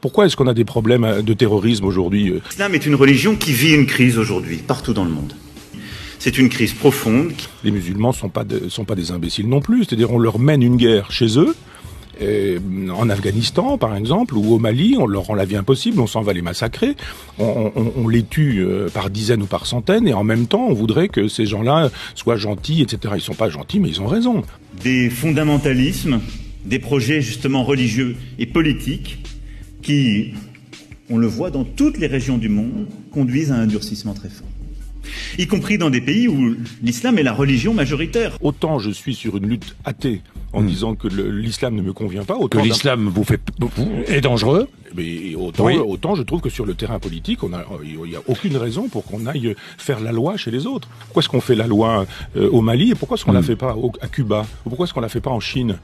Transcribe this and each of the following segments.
Pourquoi est-ce qu'on a des problèmes de terrorisme aujourd'hui? L'islam est une religion qui vit une crise aujourd'hui, partout dans le monde. C'est une crise profonde. Les musulmans sont pas des imbéciles non plus. C'est-à-dire, on leur mène une guerre chez eux, en Afghanistan par exemple, ou au Mali, on leur rend la vie impossible, on s'en va les massacrer, on les tue par dizaines ou par centaines, et en même temps on voudrait que ces gens-là soient gentils, etc. Ils sont pas gentils, mais ils ont raison. Des fondamentalismes, des projets justement religieux et politiques qui, on le voit dans toutes les régions du monde, conduisent à un durcissement très fort. Y compris dans des pays où l'islam est la religion majoritaire. Autant je suis sur une lutte athée en disant que l'islam ne me convient pas, autant que l'islam est dangereux. Mais autant je trouve que sur le terrain politique, il n'y a aucune raison pour qu'on aille faire la loi chez les autres. Pourquoi est-ce qu'on fait la loi au Mali et pourquoi est-ce qu'on la fait pas à Cuba? Ou pourquoi est-ce qu'on la fait pas en Chine?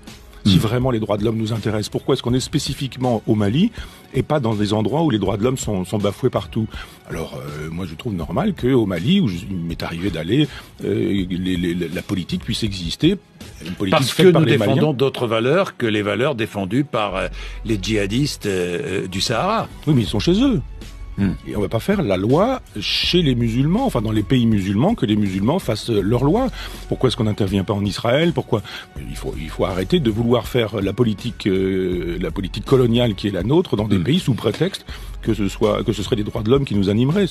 Si vraiment les droits de l'homme nous intéressent, pourquoi est-ce qu'on est spécifiquement au Mali et pas dans des endroits où les droits de l'homme sont bafoués partout? Alors, moi je trouve normal qu'au Mali, où il m'est arrivé d'aller, la politique puisse exister. Une politique parce que nous défendons d'autres valeurs que les valeurs défendues par les djihadistes du Sahara. Oui, mais ils sont chez eux. Et on va pas faire la loi chez les musulmans, enfin dans les pays musulmans, que les musulmans fassent leur loi. Pourquoi est-ce qu'on n'intervient pas en Israël? Pourquoi il faut arrêter de vouloir faire la politique coloniale qui est la nôtre dans des pays sous prétexte que ce serait les droits de l'homme qui nous animeraient.